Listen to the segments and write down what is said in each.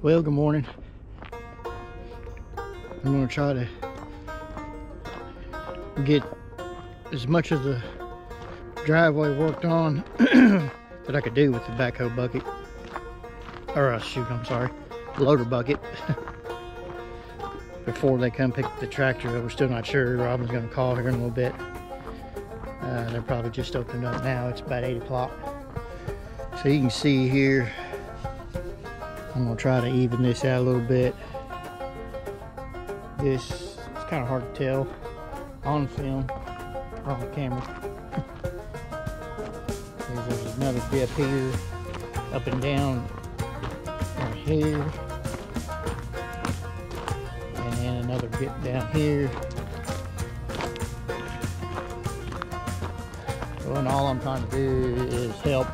Well, good morning. I'm going to try to get as much of the driveway worked on that I could do with the backhoe bucket. Or I'm sorry, loader bucket. Before they come pick up the tractor. We're still not sure. Robin's going to call here in a little bit. They're probably just opened up now. It's about 8 o'clock. So you can see here, I'm going to try to even this out a little bit. It's kind of hard to tell on film or on camera. There's another dip here, up and down right here, and then another dip down here. So, and all I'm trying to do is help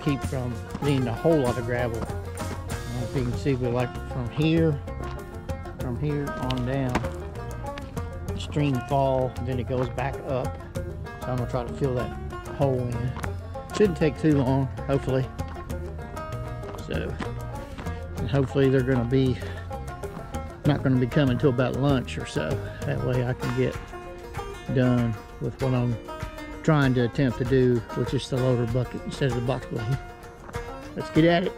keep from leaving a whole lot of gravel. And if you can see, we're like from here on down, the stream fall, and then it goes back up. So I'm gonna try to fill that hole in. Shouldn't take too long, hopefully. So, and hopefully they're gonna be not gonna be coming till about lunch or so. That way I can get done with what I'm trying to attempt to do, which is the loader bucket instead of the box blade. Let's get at it.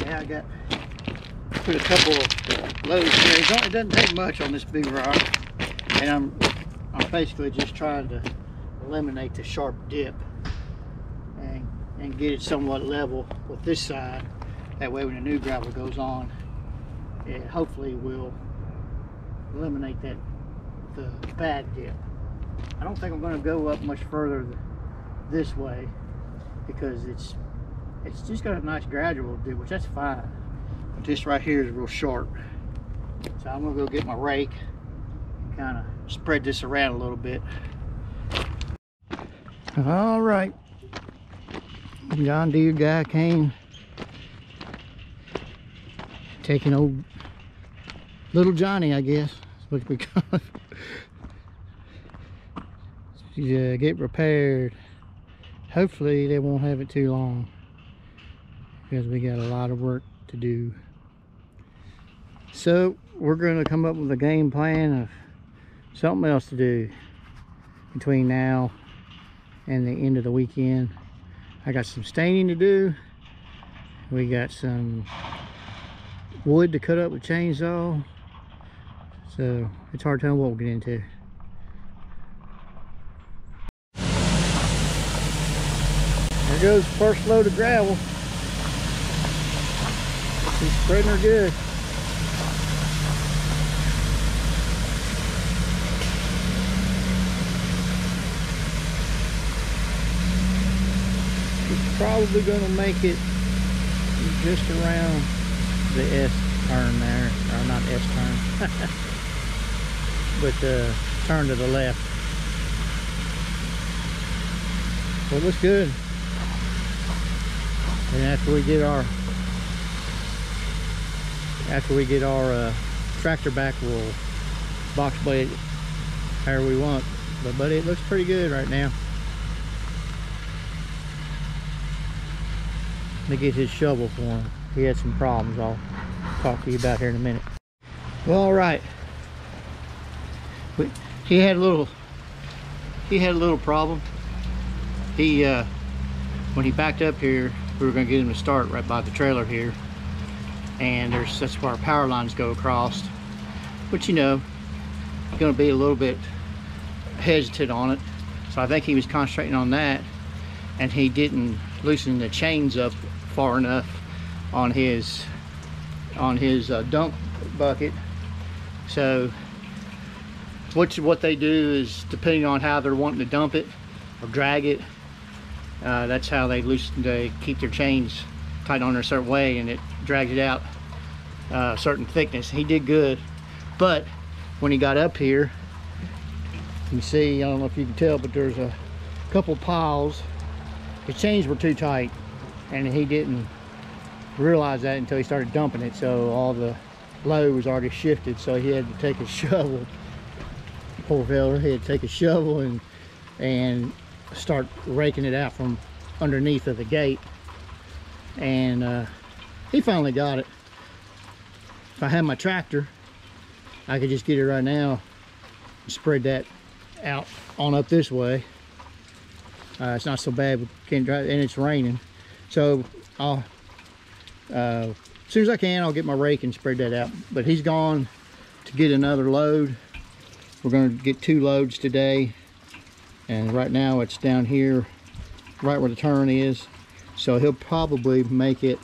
Yeah, I got put a couple of loads here. It doesn't take much on this big rock, and I'm basically just trying to eliminate the sharp dip and get it somewhat level with this side. That way when the new gravel goes on, it hopefully will eliminate the bad dip. I don't think I'm going to go up much further this way because it's just got a nice gradual dip, which that's fine. But this right here is real sharp. So I'm gonna go get my rake and kind of spread this around a little bit. All right. John Deere guy came, taking old little Johnny, I guess. That's what we call it. Yeah, get repaired. Hopefully they won't have it too long, because we got a lot of work to do. So we're going to come up with a game plan of something else to do between now and the end of the weekend. I got some staining to do. We got some wood to cut up with chainsaw. So it's hard to tell what we'll get into. There goes the first load of gravel. She's spreading her good. She's probably going to make it just around the S turn there, or not S turn, but the turn to the left. Well, it looks good. And after we get our tractor back, we'll box blade it however we want. But it looks pretty good right now. Let me get his shovel for him. He had some problems I'll talk to you about here in a minute. Well, all right. He had a little problem. When he backed up here, we were going to get him to start right by the trailer here, and that's where our power lines go across, but you know, he's going to be a little bit hesitant on it. So I think he was concentrating on that, and he didn't loosen the chains up far enough on his dump bucket. So what they do is, depending on how they're wanting to dump it or drag it, that's how they keep their chains tight on a certain way, and it drags it out a certain thickness. He did good, but when he got up here, can see, I don't know if you can tell, but there's a couple piles. The chains were too tight, and he didn't realize that until he started dumping it. So all the load was already shifted, so he had to take a shovel. Poor fella, he had to take a shovel and start raking it out from underneath of the gate. And he finally got it. If I had my tractor, I could just get it right now and spread that out on up this way. It's not so bad, we can't drive, and it's raining. So I'll as soon as I can, I'll get my rake and spread that out. But he's gone to get another load. We're going to get 2 loads today, and right now it's down here right where the turn is. So he'll probably make it,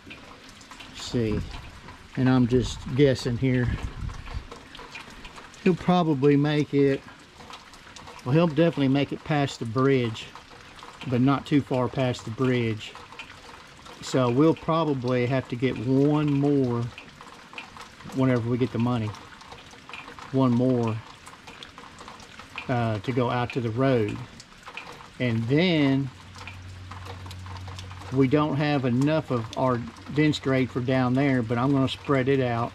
let's see, and I'm just guessing here, he'll probably make it, well, he'll definitely make it past the bridge, but not too far past the bridge. So we'll probably have to get one more whenever we get the money. One more to go out to the road. And then we don't have enough of our dense grade for down there, but I'm going to spread it out.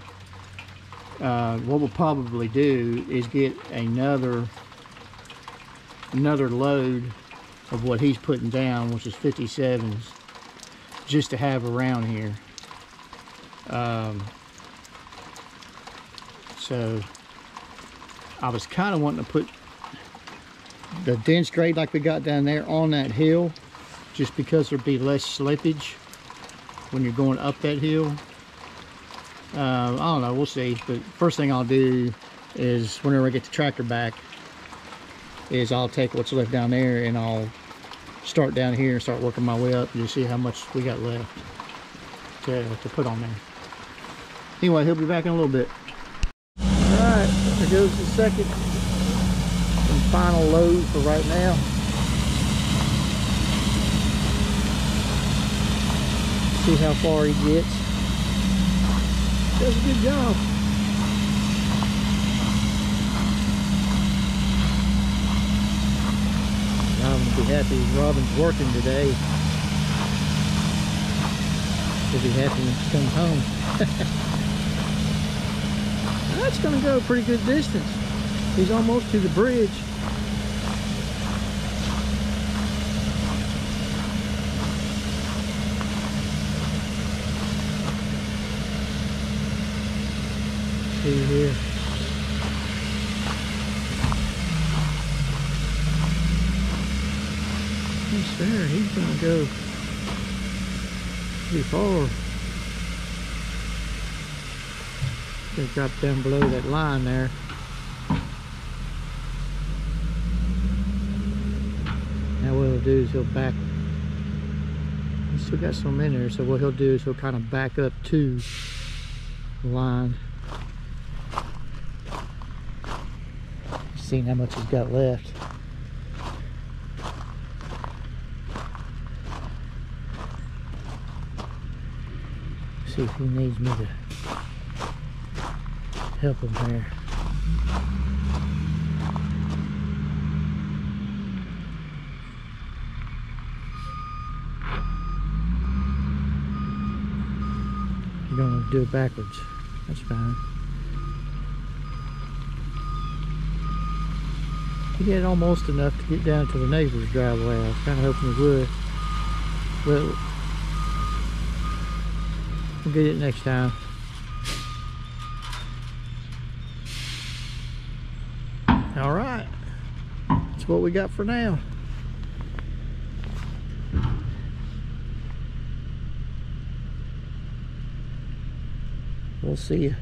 What we'll probably do is get another load of what he's putting down, which is 57s, just to have around here. So I was kind of wanting to put the dense grade like we got down there on that hill, just because there'd be less slippage when you're going up that hill. I don't know, we'll see. But first thing I'll do is, whenever I get the tractor back, is I'll take what's left down there and I'll start down here and start working my way up and just see how much we got left to put on there. Anyway, he'll be back in a little bit. Alright, there goes the second and final load for right now. See how far he gets. Does a good job. Robin will be happy Robin's working today. He'll be happy when he comes home. That's going to go a pretty good distance. He's almost to the bridge. See here. Yes, sir. He's going to go pretty far. Gonna drop down below that line there. Now what he'll do is he'll back. He's still got some in there, so what he'll do is he'll kind of back up to the line. Seeing how much he's got left. See if he needs me to help him there. You're gonna do it backwards. That's fine. He had almost enough to get down to the neighbor's driveway. I was kind of hoping he would, but we'll get it next time. All right, that's what we got for now. We'll see you.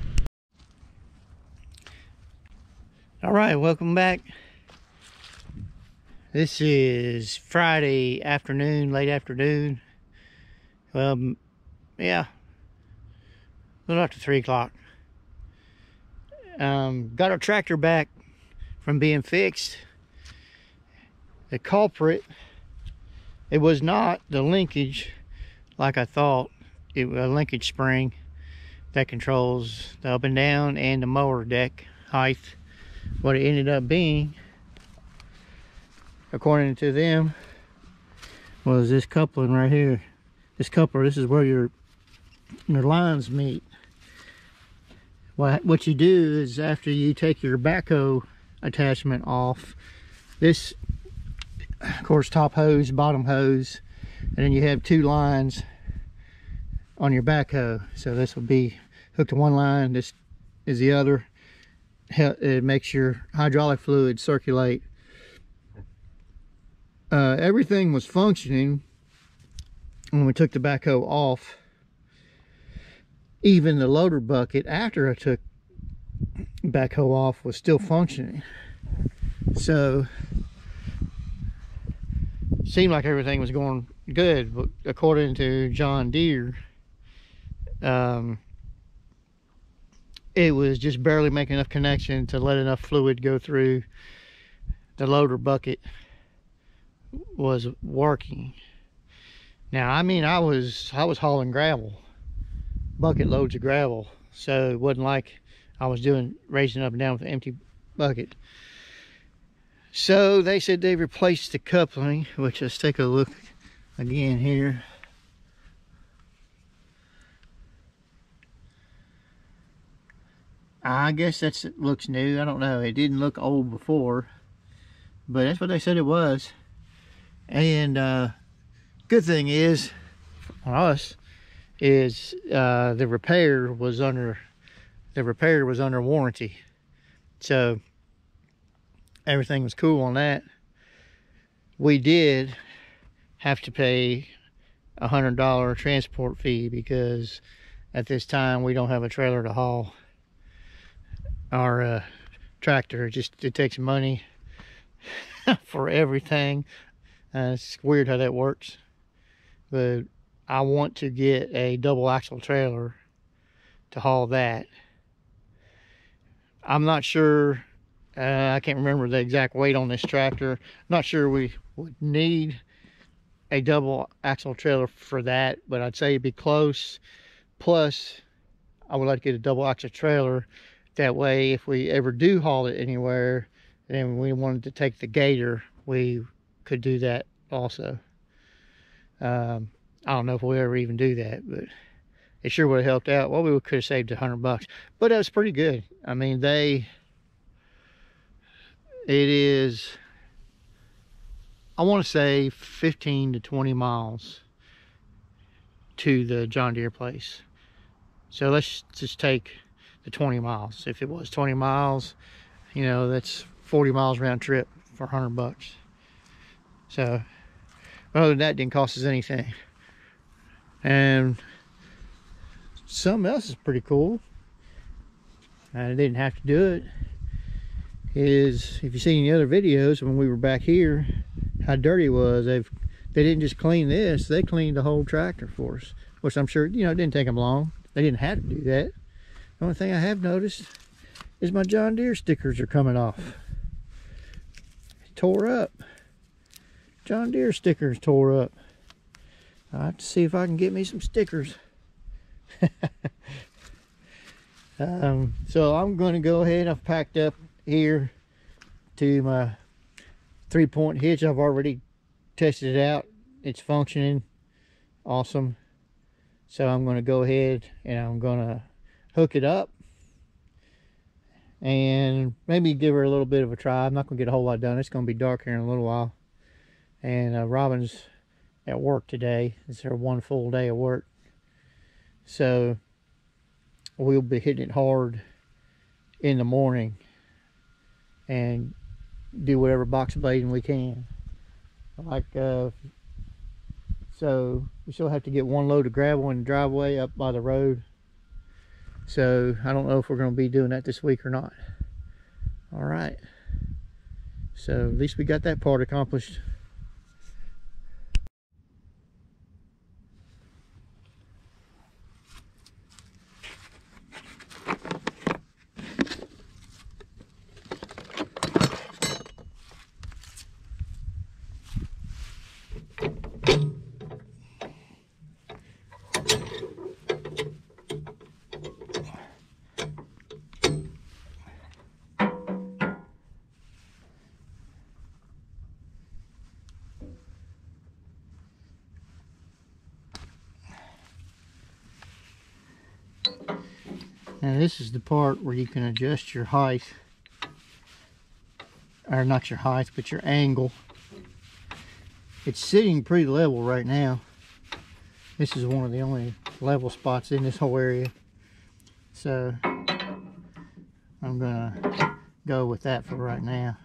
All right, welcome back. This is Friday afternoon, late afternoon. Yeah, a little after 3 o'clock. Got our tractor back from being fixed. The culprit, it was not the linkage like I thought. It was a linkage spring that controls the up and down and the mower deck height. What it ended up being according to them, was this coupling right here. This coupler, this is where your lines meet. What you do is, after you take your backhoe attachment off, this, of course, top hose, bottom hose, and then you have two lines on your backhoe. So this will be hooked to one line, this is the other. It makes your hydraulic fluid circulate. Everything was functioning when we took the backhoe off. Even the loader bucket, after I took backhoe off, was still functioning. So it seemed like everything was going good, but according to John Deere, it was just barely making enough connection to let enough fluid go through. The loader bucket was working. Now, I mean, I was hauling gravel, bucket loads of gravel, so it wasn't like I was raising up and down with an empty bucket. So they said they replaced the coupling, which, let's take a look again here. I guess it looks new. I don't know. It didn't look old before, but that's what they said it was. And good thing is on us is the repair was under warranty, so everything was cool on that. We did have to pay $100 transport fee because at this time we don't have a trailer to haul our tractor. It takes money for everything. It's weird how that works, but I want to get a double axle trailer to haul that. I'm not sure, I can't remember the exact weight on this tractor. I'm not sure we would need a double axle trailer for that, but I'd say it'd be close. Plus, I would like to get a double axle trailer. That way, if we ever do haul it anywhere, and we wanted to take the gator, we could do that also. I don't know if we'll ever even do that, but it sure would have helped out. Well, we could have saved $100, but that was pretty good. I mean, it is, I want to say 15 to 20 miles to the John Deere place. So let's just take the 20 miles. If it was 20 miles, you know, that's 40 miles round trip for $100. So other than that, it didn't cost us anything. And something else is pretty cool, and I didn't have to do it, is if you see any other videos when we were back here, how dirty it was. They didn't just clean this, they cleaned the whole tractor for us, which I'm sure, you know, it didn't take them long. They didn't have to do that. The only thing I have noticed is my John Deere stickers are coming off. Tore up. John Deere stickers tore up. I'll have to see if I can get me some stickers. So I'm going to go ahead. I've packed up here to my 3-point hitch. I've already tested it out. It's functioning awesome. So I'm going to go ahead and I'm going to hook it up and maybe give her a little bit of a try. I'm not going to get a whole lot done. It's going to be dark here in a little while. And Robin's at work today. It's her one full day of work. So we'll be hitting it hard in the morning and do whatever box blading we can. So we still have to get one load of gravel in the driveway up by the road. So I don't know if we're going to be doing that this week or not. All right. So at least we got that part accomplished. Now this is the part where you can adjust your height, or not your height, but your angle. It's sitting pretty level right now. This is one of the only level spots in this whole area. So I'm gonna go with that for right now.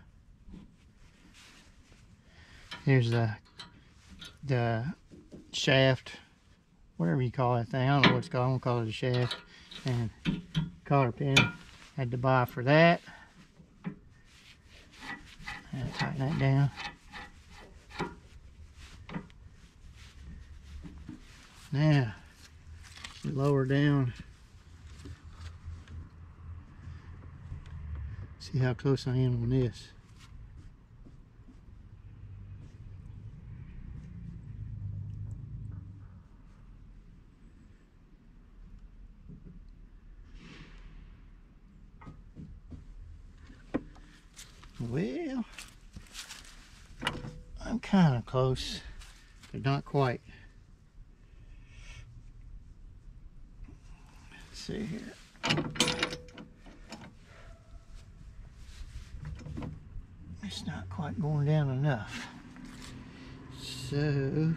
Here's the shaft, whatever you call that thing. I don't know what it's called. I'm gonna call it a shaft. And cotter pin had to buy for that. And tighten that down. Now, lower down. See how close I am on this. Well, I'm kind of close, but not quite. Let's see here. It's not quite going down enough. So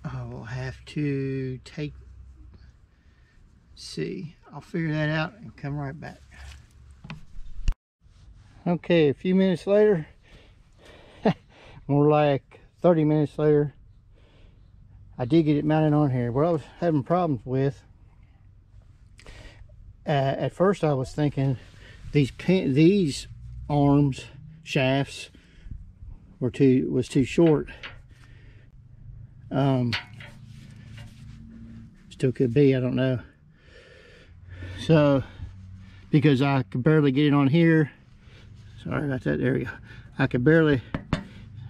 I will have to I'll figure that out and come right back. Okay, a few minutes later, more like 30 minutes later, I did get it mounted on here. What I was having problems with, at first I was thinking these arms, shafts, was too short. Still could be, I don't know. So, because I could barely get it on here, sorry about that, there we go. I could barely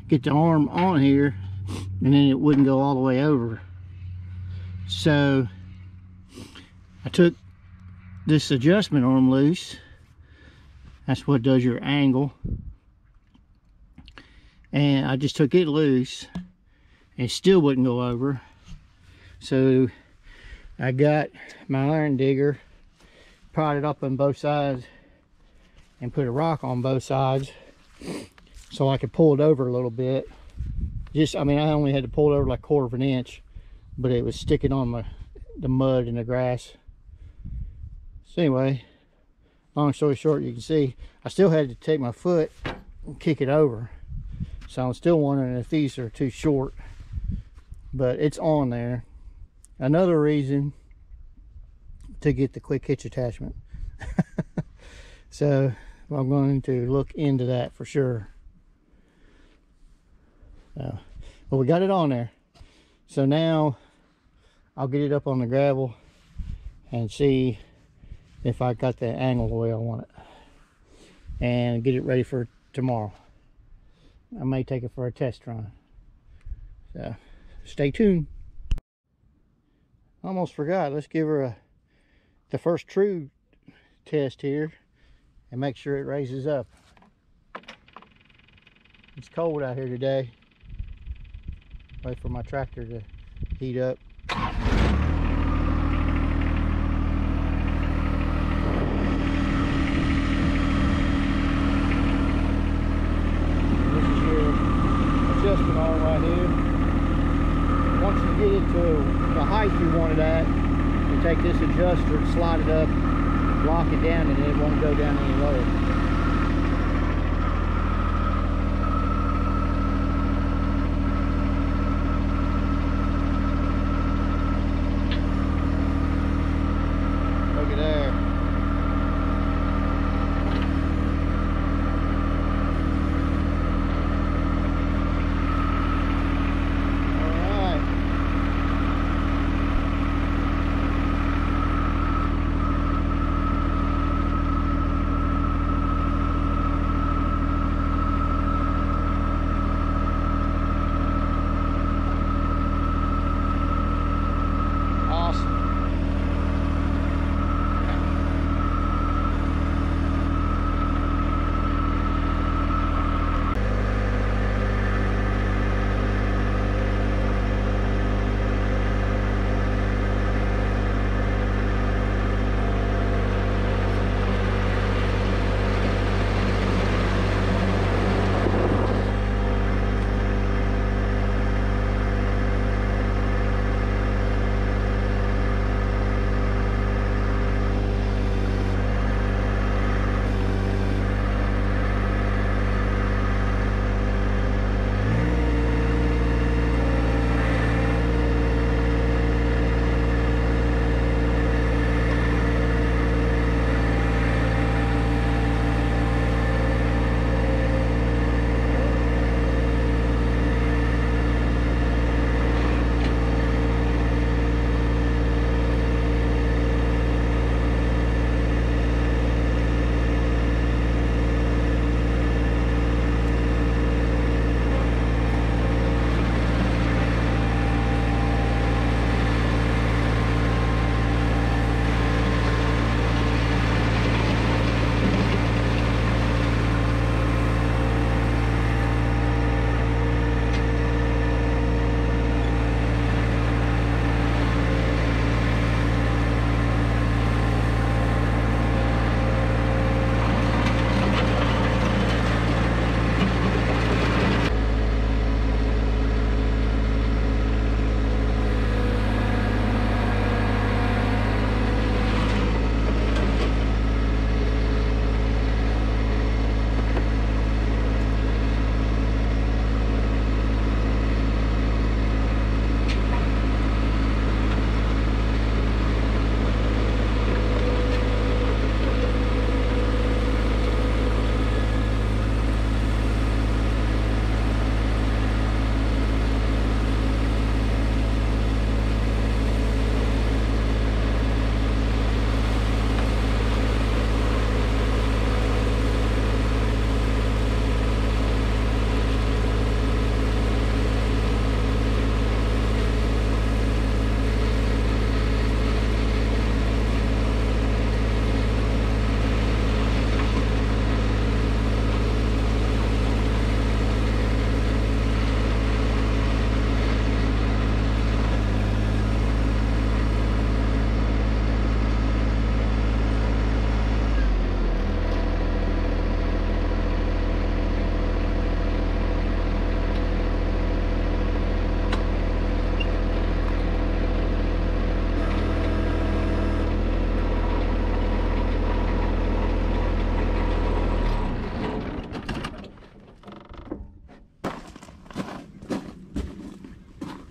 get the arm on here, and then it wouldn't go all the way over. So I took this adjustment arm loose. That's what does your angle. And I just took it loose, and it still wouldn't go over. So I got my iron digger, pried it up on both sides, and put a rock on both sides so I could pull it over a little bit. I mean, I only had to pull it over like 1/4 of an inch, but it was sticking on the mud and the grass. So anyway, long story short, you can see I still had to take my foot and kick it over. So I'm still wondering if these are too short, but it's on there. Another reason to get the quick hitch attachment. So I'm going to look into that for sure. So, well, we got it on there. So now I'll get it up on the gravel and see if I got the angle the way I want it, and get it ready for tomorrow. I may take it for a test run. So stay tuned. Almost forgot. Let's give her the first true test here and make sure it raises up. It's cold out here today. Wait for my tractor to heat up. This is your adjustment arm right here. Once you get it to the height you want it at, you take this adjuster and slide it up, lock it down, and it won't go down any lower.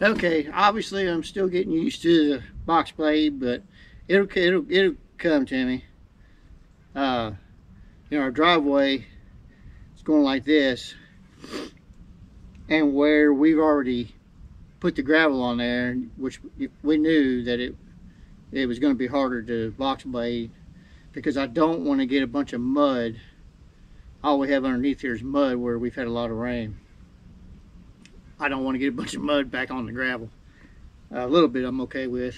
Okay, obviously I'm still getting used to the box blade, but it'll come to me. In our driveway, it's going like this, and where we've already put the gravel on there, which we knew that it was going to be harder to box blade, because I don't want to get a bunch of mud. All we have underneath here is mud where we've had a lot of rain. I don't want to get a bunch of mud back on the gravel. A little bit I'm okay with,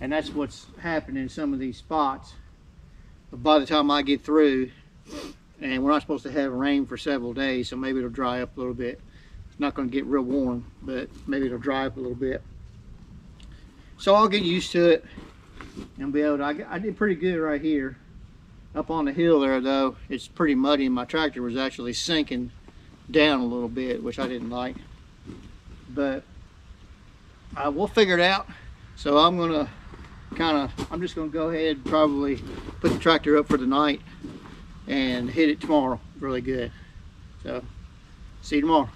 and that's what's happening in some of these spots. But by the time I get through, and we're not supposed to have rain for several days, so maybe it'll dry up a little bit. It's not going to get real warm, but maybe it'll dry up a little bit. So I'll get used to it and be able to. I did pretty good right here. Up on the hill there, though, it's pretty muddy, and my tractor was actually sinking down a little bit, which I didn't like. But we'll figure it out. So I'm just gonna go ahead and probably put the tractor up for the night and hit it tomorrow really good. So see you tomorrow.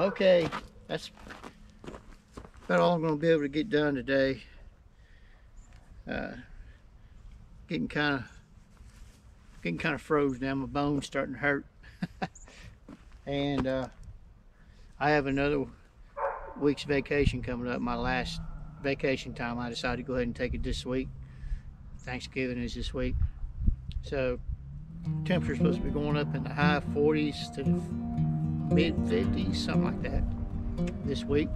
okay, that's about all I'm going to be able to get done today. Getting kind of froze now. My bone's starting to hurt. And I have another week's vacation coming up. My last vacation time. I decided to go ahead and take it this week. Thanksgiving is this week. So temperature's supposed to be going up in the high 40s to the mid 50s, something like that, this week.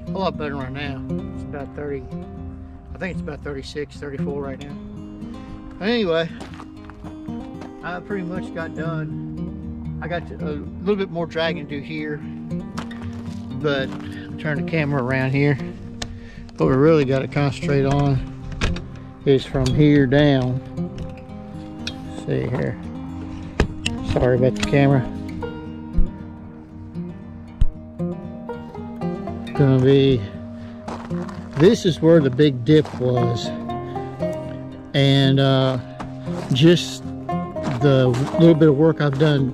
A lot better right now. It's about 30, I think it's about 36, 34 right now. But anyway, I pretty much got done. I got a little bit more dragging to do here, but I'll turn the camera around here. What we really got to concentrate on is from here down. Let's see here. Sorry about the camera. It's gonna be, this is where the big dip was, and just the little bit of work I've done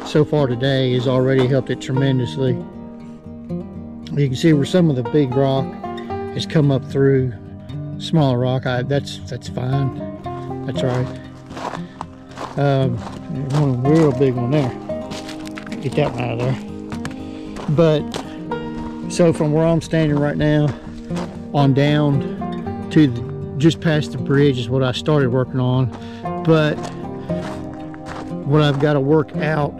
so far today has already helped it tremendously. You can see where some of the big rock has come up through smaller rock. That's fine. That's all right. One real big one there. Get that one out of there. But so from where I'm standing right now on down to just past the bridge is what I started working on. But what I've got to work out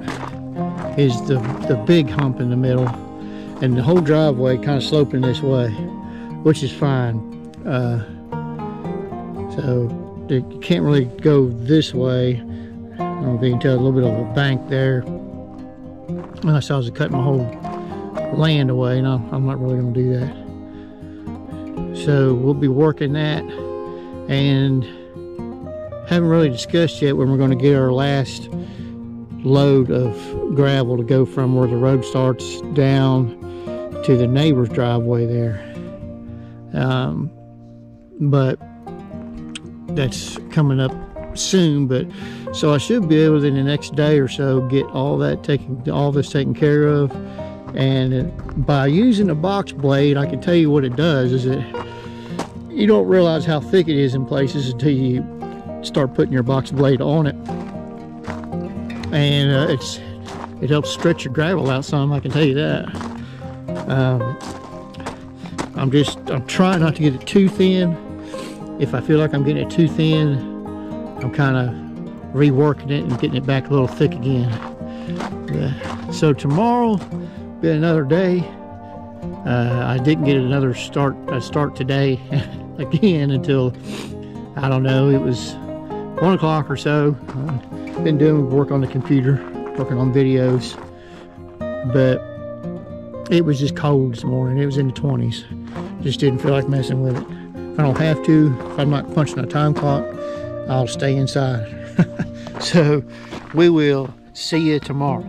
is the big hump in the middle, and the whole driveway kind of sloping this way, which is fine. So you can't really go this way. I don't know if you can tell, a little bit of a bank there. Unless I was cutting my whole land away, and I'm not really going to do that. So we'll be working that, and haven't really discussed yet when we're going to get our last load of gravel to go from where the road starts down to the neighbor's driveway there. But that's coming up soon. But so I should be able to, in the next day or so, get all this taken care of. And by using a box blade, I can tell you what it does is that you don't realize how thick it is in places until you start putting your box blade on it. And it helps stretch your gravel out some, I can tell you that. I'm trying not to get it too thin. If I feel like I'm getting it too thin, I'm kind of reworking it and getting it back a little thick again. So tomorrow be another day. I didn't get another start today again until, I don't know, it was 1 o'clock or so. Been doing work on the computer, working on videos, but it was just cold this morning. It was in the 20s. Just didn't feel like messing with it. If I don't have to, if I'm not punching a time clock, I'll stay inside. So we will see you tomorrow.